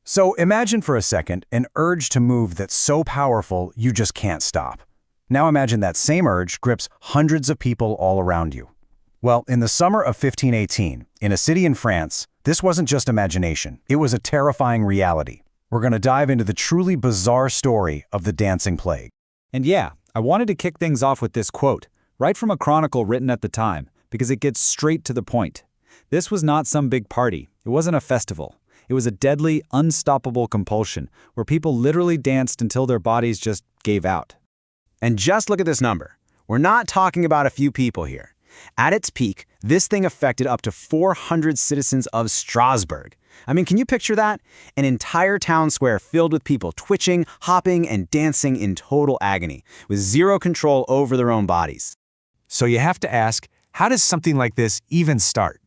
So imagine for a second an urge to move that's so powerful you just can't stop. Now imagine that same urge grips hundreds of people all around you. Well, in the summer of 1518, in a city in France, this wasn't just imagination, it was a terrifying reality. We're going to dive into the truly bizarre story of the Dancing Plague. And yeah, I wanted to kick things off with this quote, right from a chronicle written at the time, because it gets straight to the point. This was not some big party. It wasn't a festival. It was a deadly, unstoppable compulsion, where people literally danced until their bodies just gave out. And just look at this number. We're not talking about a few people here. At its peak, this thing affected up to 400 citizens of Strasbourg. I mean, can you picture that? An entire town square filled with people twitching, hopping, and dancing in total agony, with zero control over their own bodies. So you have to ask, how does something like this even start?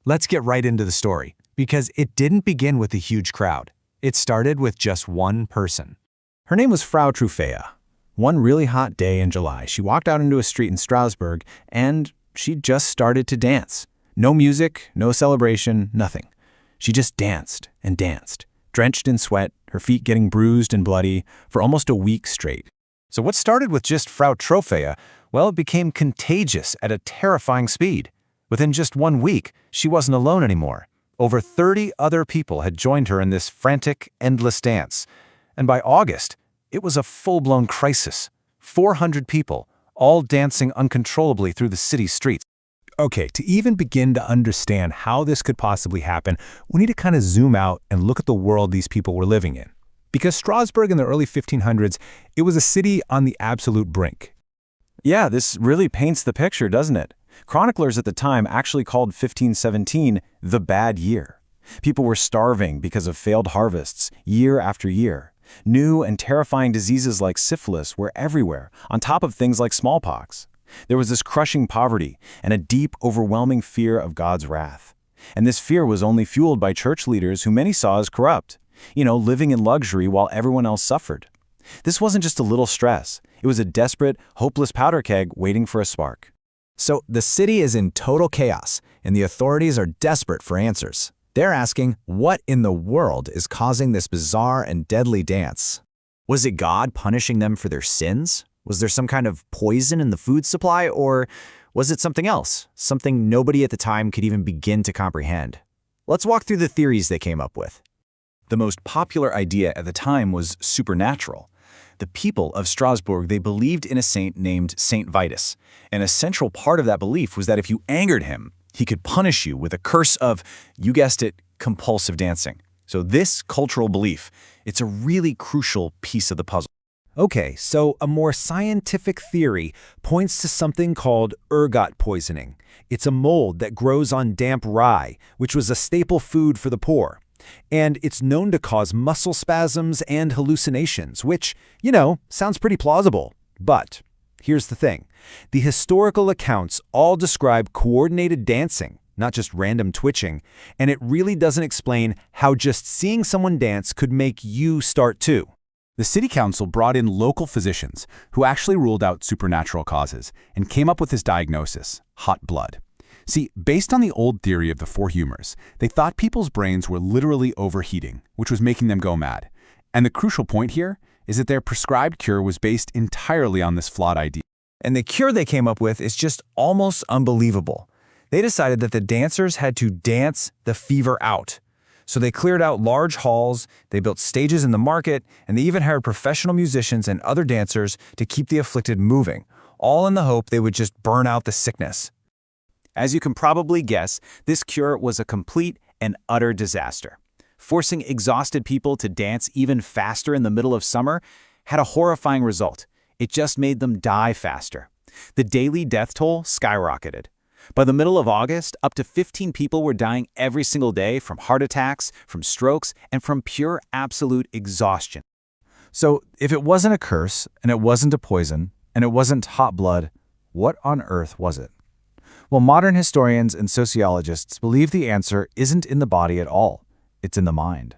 Let's get right into the story, because it didn't begin with a huge crowd. It started with just one person. Her name was Frau Troffea. One really hot day in July, she walked out into a street in Strasbourg, and she just started to dance. No music, no celebration, nothing. She just danced and danced, drenched in sweat, her feet getting bruised and bloody, for almost a week straight. So what started with just Frau Troffea, well, it became contagious at a terrifying speed. Within just 1 week, she wasn't alone anymore. Over 30 other people had joined her in this frantic, endless dance. And by August, it was a full-blown crisis. 400 people, all dancing uncontrollably through the city streets. Okay, to even begin to understand how this could possibly happen, we need to kind of zoom out and look at the world these people were living in. Because Strasbourg in the early 1500s, it was a city on the absolute brink. Yeah, this really paints the picture, doesn't it? Chroniclers at the time actually called 1517 the bad year. People were starving because of failed harvests, year after year. New and terrifying diseases like syphilis were everywhere, on top of things like smallpox. There was this crushing poverty and a deep, overwhelming fear of God's wrath. And this fear was only fueled by church leaders who many saw as corrupt, living in luxury while everyone else suffered. This wasn't just a little stress. It was a desperate, hopeless powder keg waiting for a spark. So the city is in total chaos, and the authorities are desperate for answers. They're asking, what in the world is causing this bizarre and deadly dance? Was it God punishing them for their sins? Was there some kind of poison in the food supply, or was it something else, something nobody at the time could even begin to comprehend? Let's walk through the theories they came up with. The most popular idea at the time was supernatural. The people of Strasbourg, they believed in a saint named Saint Vitus, and a central part of that belief was that if you angered him, he could punish you with a curse of, you guessed it, compulsive dancing. So this cultural belief, it's a really crucial piece of the puzzle. Okay, so a more scientific theory points to something called ergot poisoning. It's a mold that grows on damp rye, which was a staple food for the poor. And it's known to cause muscle spasms and hallucinations, which, sounds pretty plausible. But here's the thing. The historical accounts all describe coordinated dancing, not just random twitching, and it really doesn't explain how just seeing someone dance could make you start too. The city council brought in local physicians who actually ruled out supernatural causes and came up with this diagnosis: hot blood. See, based on the old theory of the four humors, they thought people's brains were literally overheating, which was making them go mad. And the crucial point here is that their prescribed cure was based entirely on this flawed idea. And the cure they came up with is just almost unbelievable. They decided that the dancers had to dance the fever out. So they cleared out large halls, they built stages in the market, and they even hired professional musicians and other dancers to keep the afflicted moving, all in the hope they would just burn out the sickness. As you can probably guess, this cure was a complete and utter disaster. Forcing exhausted people to dance even faster in the middle of summer had a horrifying result. It just made them die faster. The daily death toll skyrocketed. By the middle of August, up to 15 people were dying every single day from heart attacks, from strokes, and from pure absolute exhaustion. So if it wasn't a curse, and it wasn't a poison, and it wasn't hot blood, what on earth was it? Well, modern historians and sociologists believe the answer isn't in the body at all. It's in the mind.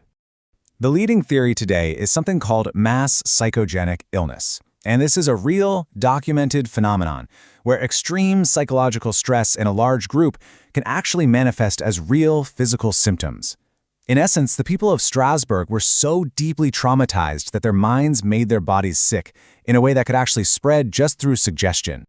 The leading theory today is something called mass psychogenic illness. And this is a real, documented phenomenon where extreme psychological stress in a large group can actually manifest as real physical symptoms. In essence, the people of Strasbourg were so deeply traumatized that their minds made their bodies sick in a way that could actually spread just through suggestion.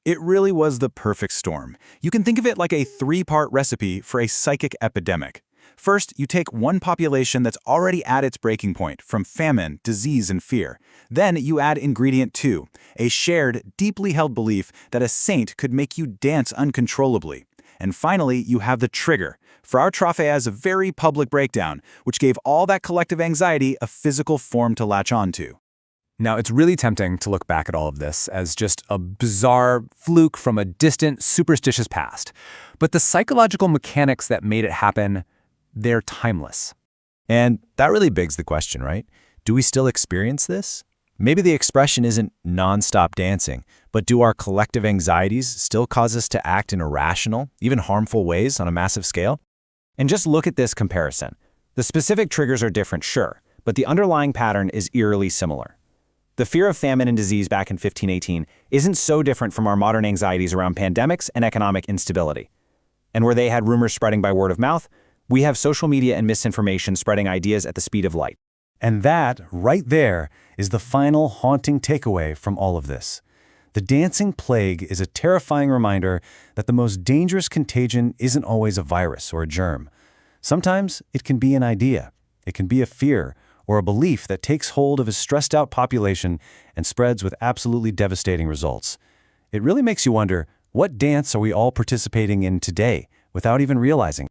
It really was the perfect storm. You can think of it like a three-part recipe for a psychic epidemic. First, you take one population that's already at its breaking point from famine, disease, and fear. Then you add ingredient 2, a shared, deeply held belief that a saint could make you dance uncontrollably. And finally, you have the trigger, Frau Troffea's very public breakdown, which gave all that collective anxiety a physical form to latch onto. Now, it's really tempting to look back at all of this as just a bizarre fluke from a distant, superstitious past. But the psychological mechanics that made it happen, they're timeless. And that really begs the question, right? Do we still experience this? Maybe the expression isn't non-stop dancing, but do our collective anxieties still cause us to act in irrational, even harmful ways on a massive scale? And just look at this comparison. The specific triggers are different, sure, but the underlying pattern is eerily similar. The fear of famine and disease back in 1518 isn't so different from our modern anxieties around pandemics and economic instability. And where they had rumors spreading by word of mouth, we have social media and misinformation spreading ideas at the speed of light. And that, right there, is the final haunting takeaway from all of this. The dancing plague is a terrifying reminder that the most dangerous contagion isn't always a virus or a germ. Sometimes it can be an idea, it can be a fear, or a belief that takes hold of a stressed-out population and spreads with absolutely devastating results. It really makes you wonder, what dance are we all participating in today without even realizing it?